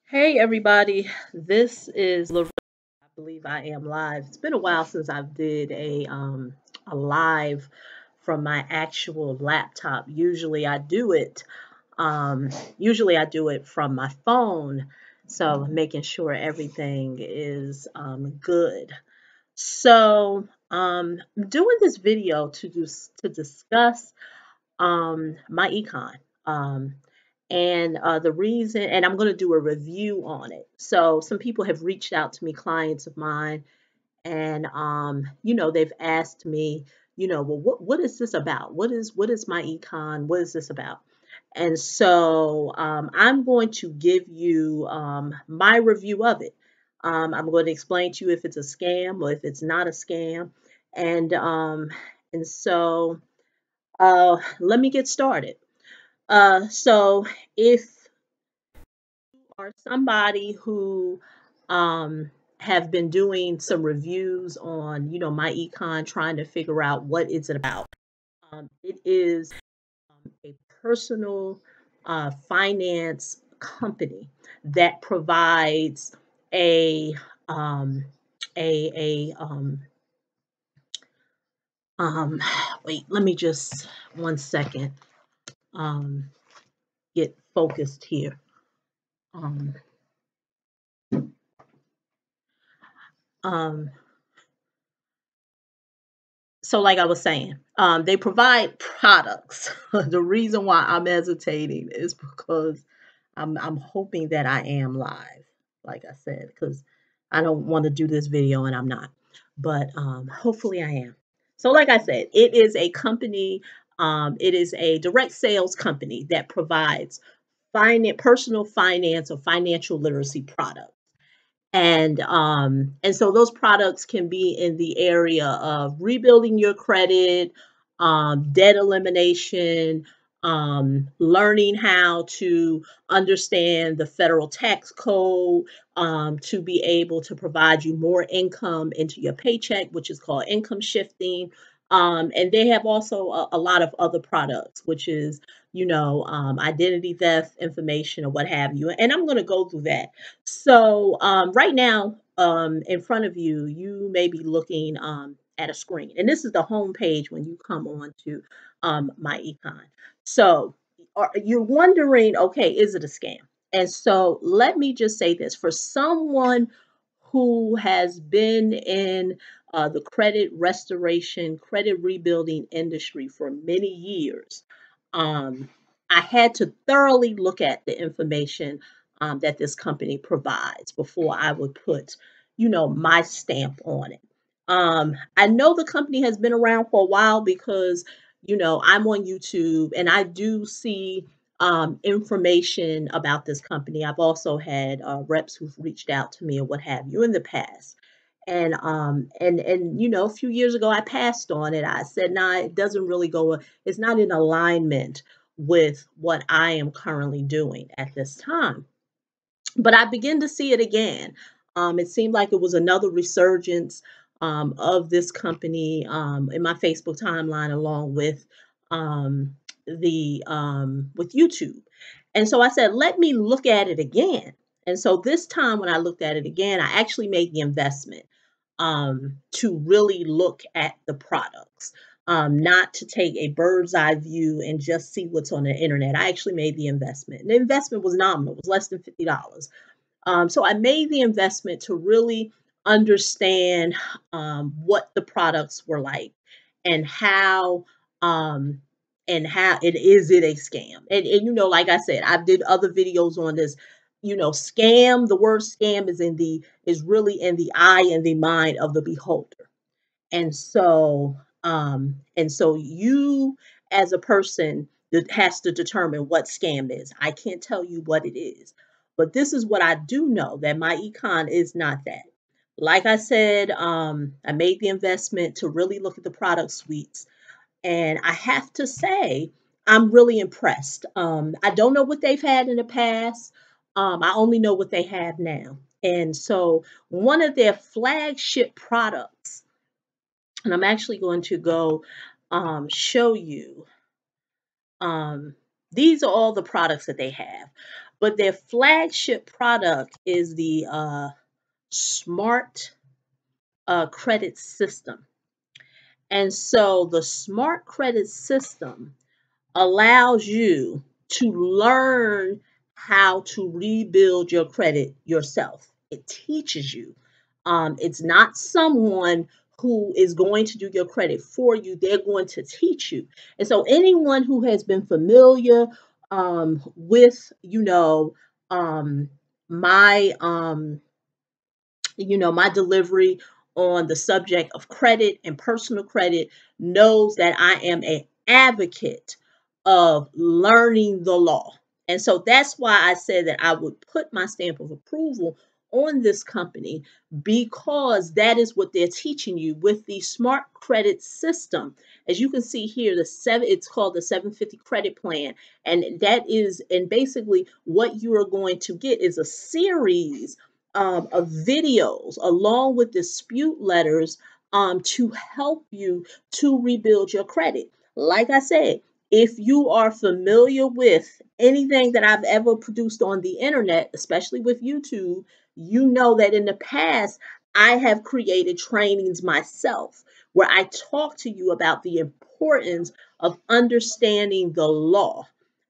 Hey everybody, this is Loretta. I believe I am live. It's been a while since I did a live from my actual laptop. Usually I do it from my phone, so making sure everything is good. I'm doing this video to discuss my econ. Um, and the reason, and I'm going to do a review on it. So some people have reached out to me, clients of mine, and they've asked me, well, what is this about? What is my econ? What is this about? And so I'm going to give you my review of it. I'm going to explain to you if it's a scam or if it's not a scam, and um, and so let me get started. So if are somebody who have been doing some reviews on, my econ, trying to figure out what is it about. It is a personal finance company that provides a um, a um, wait, let me just 1 second um, get focused here. Um, um, so like I was saying, they provide products. The reason why I'm hesitating is because I'm hoping that I am live, like I said, because I don't want to do this video and I'm not. But hopefully I am. So like I said, it is a company, it is a direct sales company that provides personal finance or financial literacy products. And so those products can be in the area of rebuilding your credit, debt elimination, learning how to understand the federal tax code, to be able to provide you more income into your paycheck, which is called income shifting. And they have also a lot of other products, which is, identity theft information or what have you. And I'm going to go through that. So right now, in front of you, you may be looking at a screen, and this is the home page when you come on to My Econ. So you're wondering, okay, is it a scam? And so let me just say this: for someone who has been in the credit restoration, credit rebuilding industry for many years, um, I had to thoroughly look at the information that this company provides before I would put, my stamp on it. I know the company has been around for a while because, I'm on YouTube and I do see information about this company. I've also had reps who've reached out to me or what have you in the past. And a few years ago I passed on it. I said, nah, it doesn't really go, it's not in alignment with what I am currently doing at this time. But I begin to see it again. It seemed like it was another resurgence of this company in my Facebook timeline, along with the with YouTube. And so I said, let me look at it again. And so this time, when I looked at it again, I actually made the investment to really look at the products, not to take a bird's eye view and just see what's on the internet. I actually made the investment. And the investment was nominal, it was less than $50. So I made the investment to really understand what the products were like and um, how it a scam. And like I said, I did other videos on this. Scam, the word scam is really in the eye and the mind of the beholder. And so you, as a person that has to determine what scam is. I can't tell you what it is, but this is what I do know, that my econ is not that. Like I said, I made the investment to really look at the product suites, and I have to say, I'm really impressed. I don't know what they've had in the past. I only know what they have now. And so one of their flagship products, and I'm actually going to go show you. Um, these are all the products that they have. but their flagship product is the smart credit system. And so the smart credit system allows you to learn how to rebuild your credit yourself. It teaches you. It's not someone who is going to do your credit for you. They're going to teach you. And so anyone who has been familiar with, um, my my delivery on the subject of credit and personal credit knows that I am an advocate of learning the law. And so that's why I said that I would put my stamp of approval on this company, because that is what they're teaching you with the smart credit system. As you can see here, it's called the 750 credit plan. And basically what you are going to get is a series of videos along with dispute letters to help you to rebuild your credit. Like I said, if you are familiar with anything that I've ever produced on the internet, especially with YouTube, you know that in the past I have created trainings myself where I talk to you about the importance of understanding the law.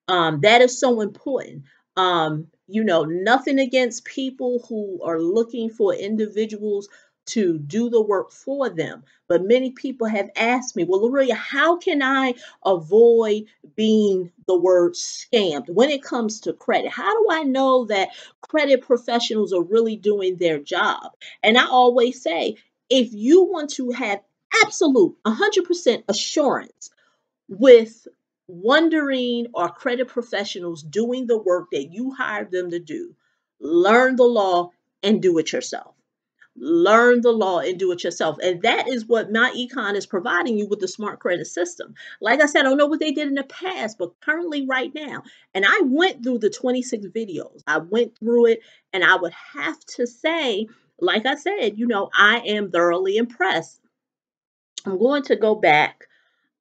That is so important. Nothing against people who are looking for individuals to do the work for them. But many people have asked me, well, Lorelia, how can I avoid being the word scammed when it comes to credit? How do I know that credit professionals are really doing their job? And I always say, if you want to have absolute 100% assurance with wondering, are credit professionals doing the work that you hired them to do? Learn the law and do it yourself. Learn the law and do it yourself. And that is what MyEcon is providing you with the smart credit system. Like I said, I don't know what they did in the past, but currently right now, and I went through the 26 videos. I went through it, and I would have to say, like I said, I am thoroughly impressed. I'm going to go back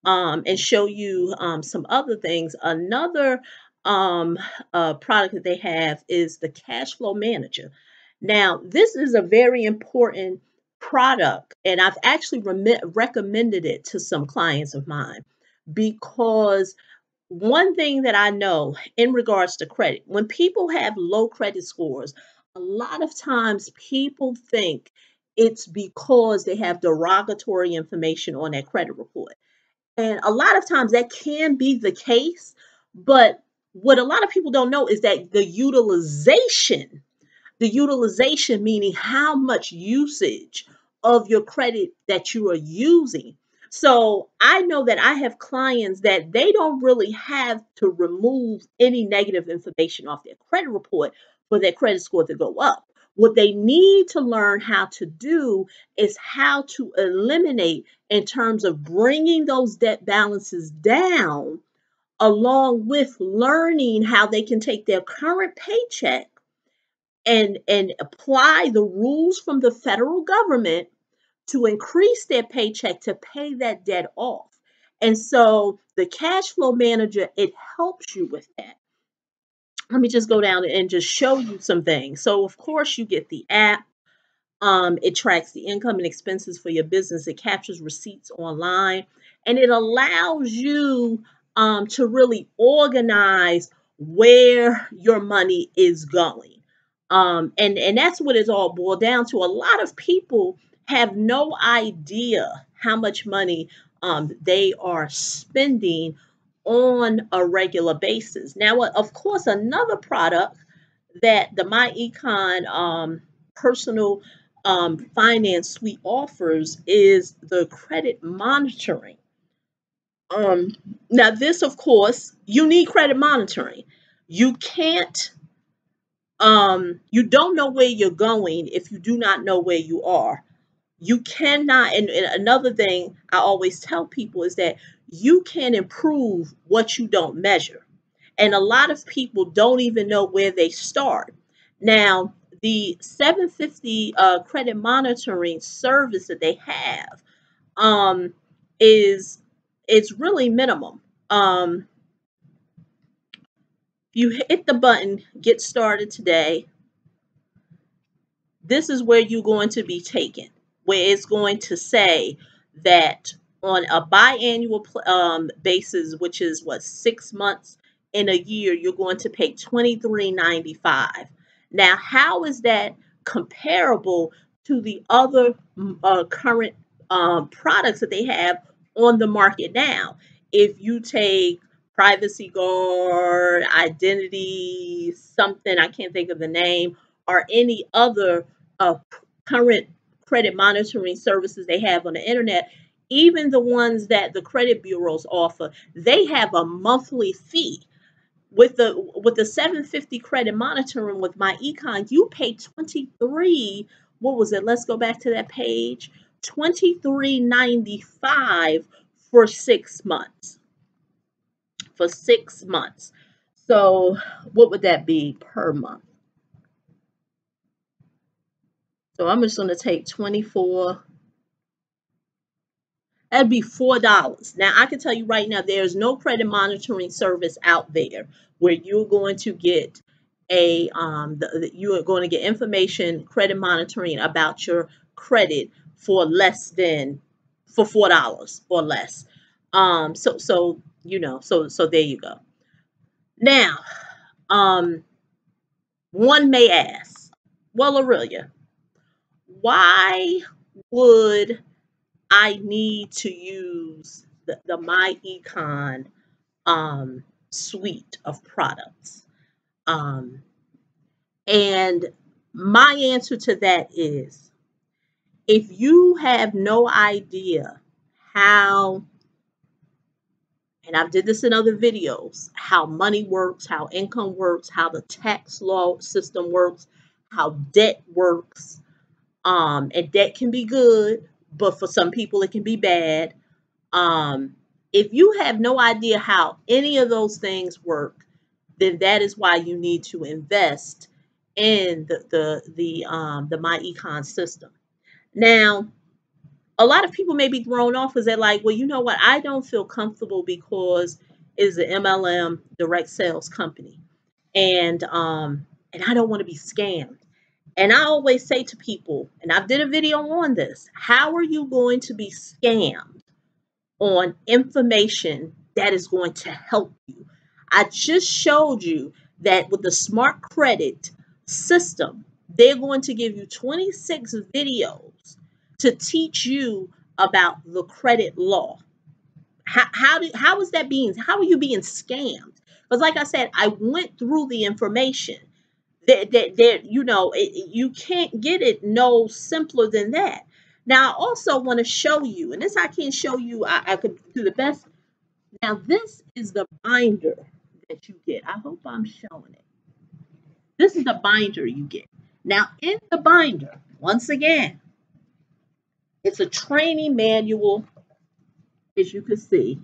and show you some other things. Another product that they have is the cash flow manager. Now, this is a very important product, and I've actually recommended it to some clients of mine, because one thing that I know in regards to credit, when people have low credit scores, a lot of times people think it's because they have derogatory information on their credit report. And a lot of times that can be the case, but what a lot of people don't know is that the utilization meaning how much usage of your credit that you are using. So I know that I have clients that they don't really have to remove any negative information off their credit report for their credit score to go up. What they need to learn how to do is how to eliminate, in terms of bringing those debt balances down, along with learning how they can take their current paycheck and apply the rules from the federal government to increase their paycheck to pay that debt off. And so the cash flow manager, it helps you with that. Let me just go down and just show you some things. So of course you get the app. It tracks the income and expenses for your business. It captures receipts online, and it allows you to really organize where your money is going. And that's what it's all boiled down to. A lot of people have no idea how much money they are spending on a regular basis. Now, of course, another product that the MyEcon personal finance suite offers is the credit monitoring. Um, Now, this, of course, you need credit monitoring. You can't, you don't know where you're going if you do not know where you are. You cannot, and another thing I always tell people is that you can improve what you don't measure. And a lot of people don't even know where they start. Now, the 750 credit monitoring service that they have um, is it's really minimum. Um, you hit the button, get started today, this is where you're going to be taken, where it's going to say that on a biannual basis, which is what, 6 months in a year, you're going to pay $23.95. Now, how is that comparable to the other current products that they have on the market now? If you take Privacy Guard, Identity, something, I can't think of the name, or any other uh, current credit monitoring services they have on the internet, even the ones that the credit bureaus offer, they have a monthly fee. With the 750 credit monitoring with My Econ, you pay 23. What was it? Let's go back to that page. 23.95 for 6 months. For 6 months. So what would that be per month? So I'm just going to take 24. That'd be $4. Now, I can tell you right now, there's no credit monitoring service out there where you're going to get you are going to get information, credit monitoring about your credit for less than for $4 or less. So there you go. Now, one may ask, well, Aurelia, why would I need to use the My Econ suite of products? And my answer to that is, if you have no idea how, and I've did this in other videos, how money works, how income works, how the tax law system works, how debt works, and debt can be good, but for some people it can be bad. If you have no idea how any of those things work, then that is why you need to invest in the My Econ system. Now, a lot of people may be thrown off because they're like, well, you know what? I don't feel comfortable because it's an MLM direct sales company, and I don't want to be scammed. And I always say to people, and I did a video on this, how are you going to be scammed on information that is going to help you? I just showed you that with the smart credit system, they're going to give you 26 videos to teach you about the credit law. How is that being, how are you being scammed? Because like I said, I went through the information you can't get it no simpler than that. Now, I also want to show you, and this I can't show you, I could do the best. Now, this is the binder that you get. I hope I'm showing it. This is the binder you get. Now, in the binder, once again, it's a training manual, as you can see,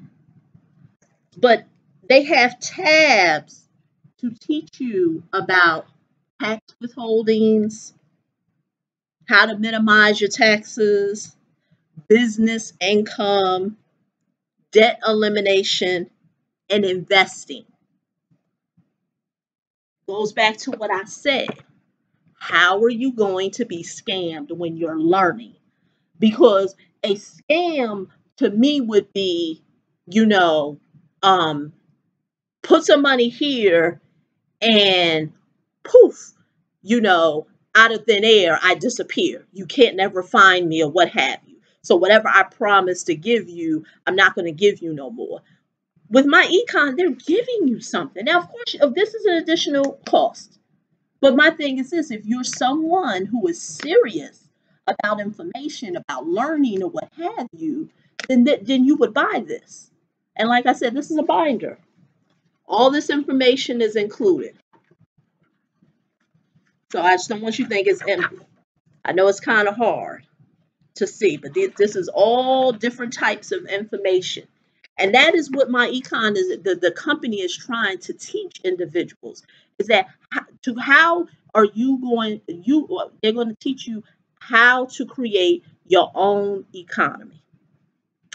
but they have tabs to teach you about tax withholdings, how to minimize your taxes, business income, debt elimination, and investing. Goes back to what I said. How are you going to be scammed when you're learning? Because a scam to me would be, you know, put some money here and poof, out of thin air, I disappear. You can't never find me or what have you. So whatever I promised to give you, I'm not going to give you no more. With My Econ, they're giving you something. Now, of course, this is an additional cost. But my thing is this, if you're someone who is serious about information, about learning or what have you, then you would buy this. And like I said, this is a binder. All this information is included. So I just don't want you to think it's empty. I know it's kind of hard to see, but this is all different types of information. And that is what My Econ is, the company is trying to teach individuals, is that how are you going, they're going to teach you how to create your own economy.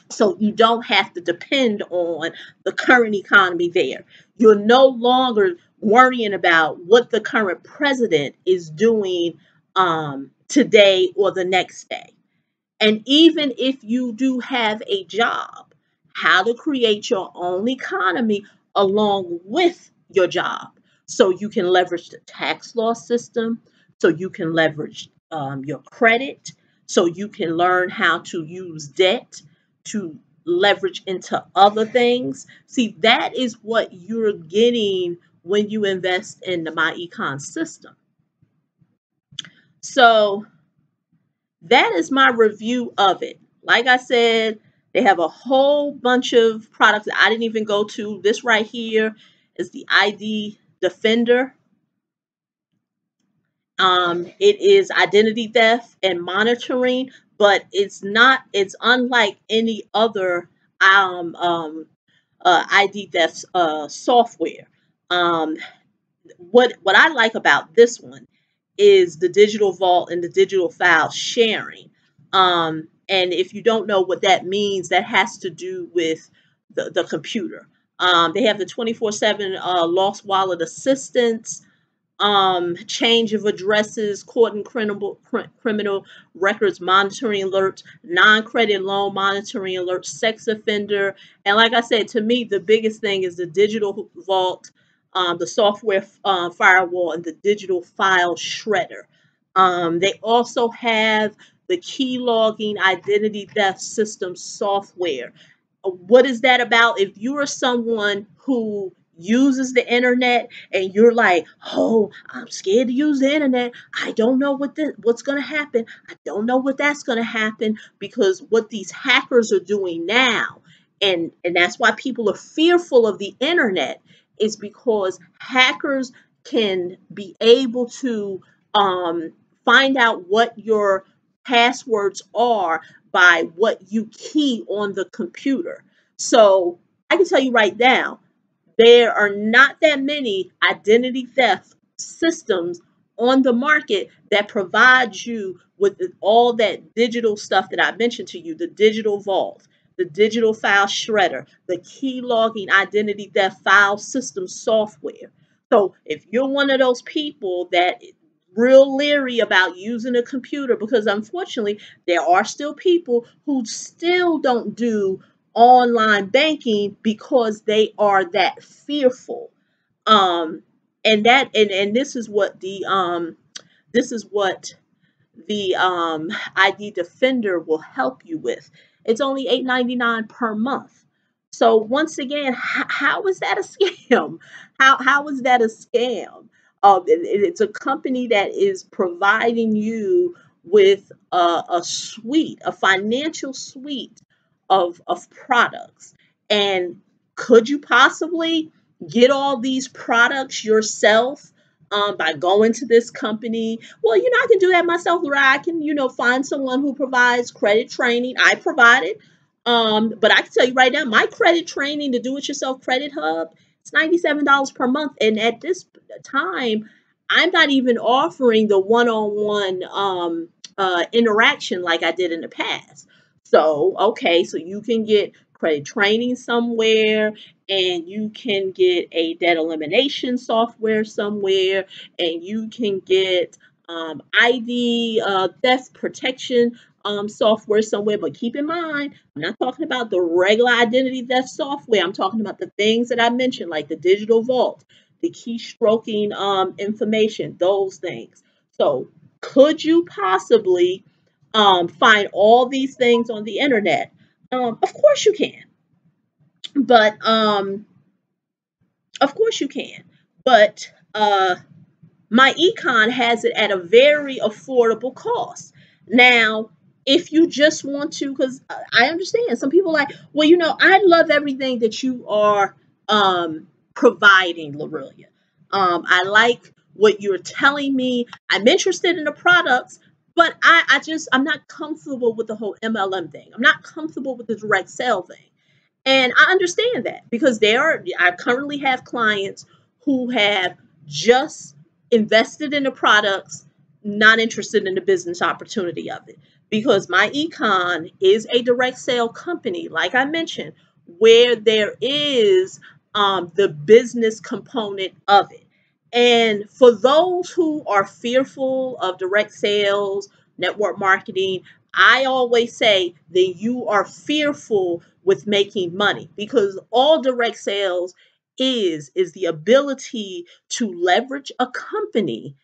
So you don't have to depend on the current economy there. You're no longer worrying about what the current president is doing today or the next day. And even if you do have a job, how to create your own economy along with your job. So you can leverage the tax law system, so you can leverage your credit, so you can learn how to use debt to leverage into other things. See, that is what you're getting when you invest in the MyEcon system. So that is my review of it. Like I said, they have a whole bunch of products that I didn't even go to. This right here is the ID Defender. It is identity theft and monitoring, but it's not, it's unlike any other ID theft software. Um, what I like about this one is the digital vault and the digital file sharing. And if you don't know what that means, that has to do with the computer. They have the 24/7 lost wallet assistance, change of addresses, court and criminal records monitoring alerts, non-credit loan monitoring alerts, sex offender. And like I said, to me, the biggest thing is the digital vault, the software firewall, and the digital file shredder. They also have the key logging identity theft system software. What is that about? If you are someone who uses the internet and you're like, oh, I'm scared to use the internet. I don't know what's going to happen. I don't know what that's going to happen, because what these hackers are doing now, and that's why people are fearful of the internet, is because hackers can be able to find out what your passwords are by what you key on the computer. So I can tell you right now, there are not that many identity theft systems on the market that provides you with all that digital stuff that I mentioned to you, the digital vault, the digital file shredder, the key logging identity theft file system software. So if you're one of those people that real leery about using a computer, because unfortunately there are still people who still don't do online banking because they are that fearful. Um, and this is what the ID Defender will help you with. It's only $8.99 per month. So once again, how is that a scam? How is that a scam? It's a company that is providing you with a suite, a financial suite of products. And could you possibly get all these products yourself by going to this company? Well, I can do that myself, or I can, find someone who provides credit training. I provide it. But I can tell you right now, my credit training, the do-it-yourself credit hub, it's $97 per month. And at this time, I'm not even offering the one-on-one interaction like I did in the past. So, okay, so you can get credit training somewhere, and you can get a debt elimination software somewhere, and you can get ID theft protection software somewhere. But keep in mind, I'm not talking about the regular identity theft software. I'm talking about the things that I mentioned, like the digital vault, the keystroking information, those things. So could you possibly find all these things on the internet? Of course you can. But of course you can. But My Econ has it at a very affordable cost. Now, if you just want to, because I understand some people are like, well, I love everything that you are providing, Lorelia. I like what you're telling me. I'm interested in the products, but I'm not comfortable with the whole MLM thing. I'm not comfortable with the direct sale thing. And I understand that, because I currently have clients who have just invested in the products, not interested in the business opportunity of it. Because My Econ is a direct sale company, like I mentioned, where there is the business component of it. And for those who are fearful of direct sales, network marketing, I always say that you are fearful with making money, because all direct sales is the ability to leverage a company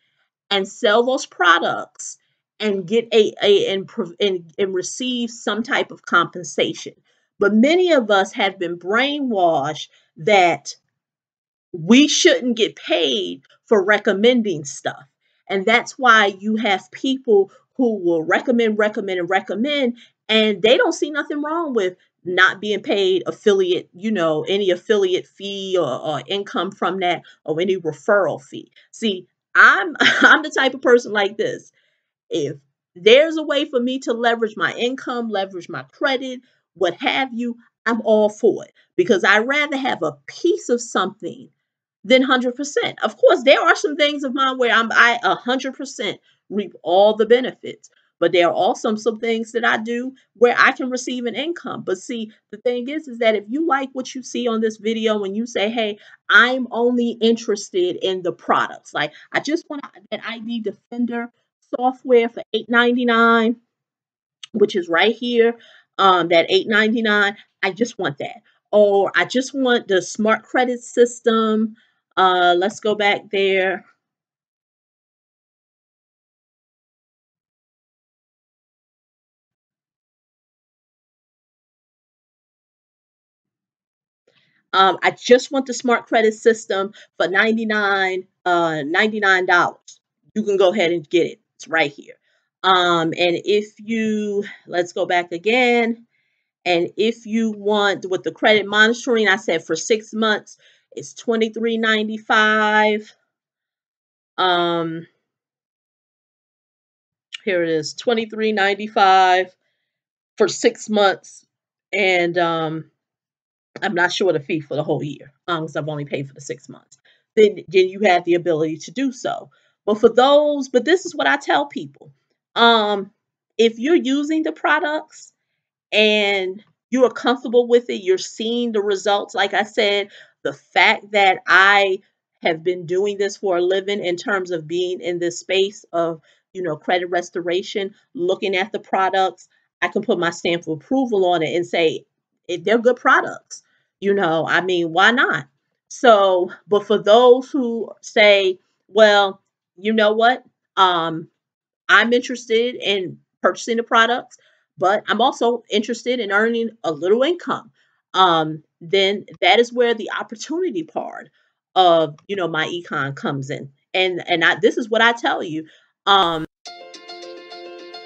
and sell those products and get and receive some type of compensation. But many of us have been brainwashed that we shouldn't get paid for recommending stuff. And that's why you have people who will recommend, and recommend, and they don't see nothing wrong with not being paid affiliate, any affiliate fee or income from that, or any referral fee. See, I'm I'm the type of person like this. If there's a way for me to leverage my income, leverage my credit, what have you, I'm all for it, because I rather have a piece of something than 100%. Of course, there are some things of mine where I 100% reap all the benefits, but there are also some things that I do where I can receive an income. But see, the thing is that if you like what you see on this video and you say, hey, I'm only interested in the products, like I just want that ID Defender software for $8.99, which is right here, that $8.99. I just want that. Or I just want the smart credit system. Let's go back there. I just want the smart credit system for $99. You can go ahead and get it. It's right here. And if you, let's go back again. And if you want with the credit monitoring, I said for 6 months, it's $23.95. Um, Here it is, $23.95 for 6 months. And I'm not sure the fee for the whole year, because I've only paid for the 6 months. Then you have the ability to do so. But this is what I tell people. Um, if you're using the products and you are comfortable with it, you're seeing the results. Like I said, the fact that I have been doing this for a living in terms of being in this space of, credit restoration, looking at the products, I can put my stamp of approval on it and say they're good products. I mean, why not? So, but for those who say, well, you know what? Um, I'm interested in purchasing the products, but I'm also interested in earning a little income. Then that is where the opportunity part of my econ comes in. And this is what I tell you.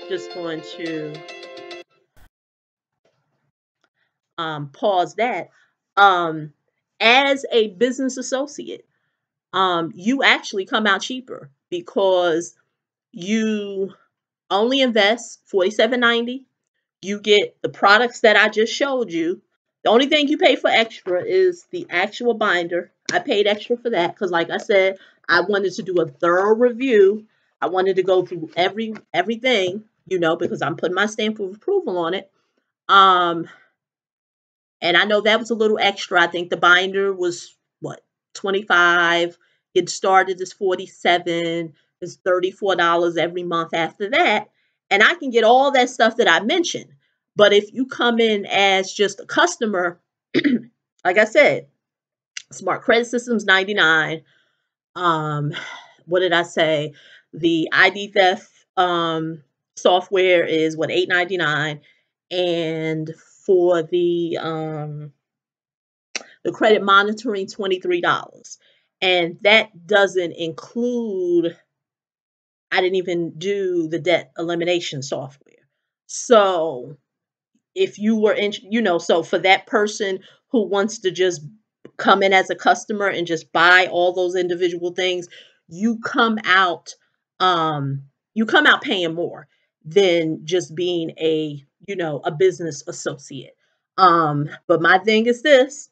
Just going to pause that. Um, as a business associate, you actually come out cheaper because you only invest $47.90. You get the products that I just showed you. The only thing you pay for extra is the actual binder. I paid extra for that because, like I said, I wanted to do a thorough review. I wanted to go through everything, because I'm putting my stamp of approval on it. Um, and I know that was a little extra. I think the binder was what, 25. It started as 47. It's $34 every month after that. And I can get all that stuff that I mentioned. But if you come in as just a customer, like I said, smart credit systems 99. Um, what did I say? The ID theft software is what, 8.99, and for the credit monitoring, $23. And that doesn't include, I didn't even do the debt elimination software. So if you were in, so for that person who wants to just come in as a customer and just buy all those individual things, you come out, paying more than just being a business associate. But my thing is this: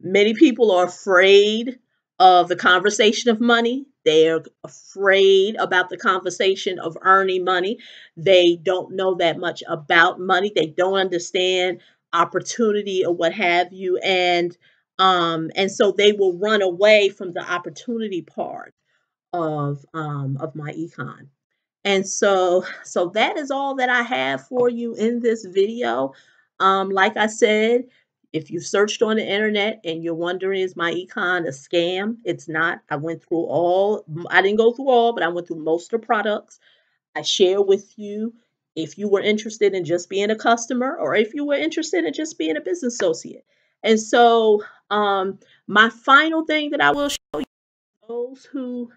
many people are afraid of the conversation of money. They're afraid about the conversation of earning money. They don't know that much about money. They don't understand opportunity or what have you. And And so they will run away from the opportunity part of my econ. And so that is all that I have for you in this video. Like I said, if you searched on the internet and you're wondering, is my econ a scam? It's not. I didn't go through all, but I went through most of the products. I share with you if you were interested in just being a customer or if you were interested in just being a business associate. And so, my final thing that I will show you, those who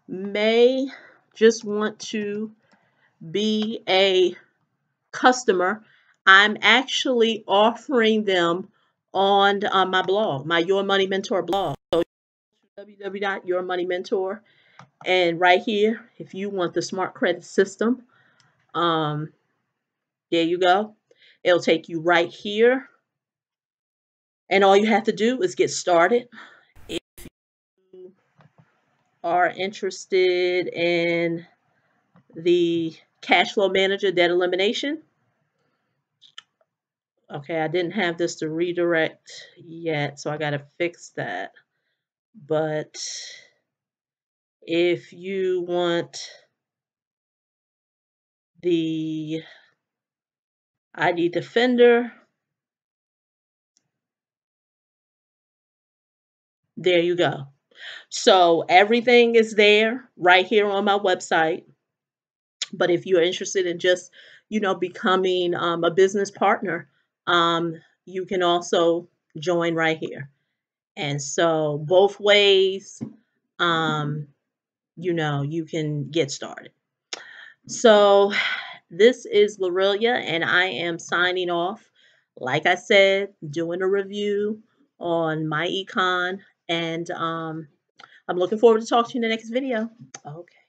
may just want to be a customer, I'm actually offering them on my blog, my Your Money Mentor blog. So www.yourmoneymentor. And right here, if you want the smart credit system, um, there you go. It'll take you right here. And all you have to do is get started. If you are interested in the cash flow manager debt elimination, okay, I didn't have this to redirect yet, so I got to fix that. But if you want the ID Defender, there you go. So everything is there right here on my website. But if you're interested in just, becoming a business partner, you can also join right here. And so both ways, um, you can get started. So this is Lorelia, and I am signing off. Like I said, doing a review on my econ, and I'm looking forward to talking to you in the next video. Okay.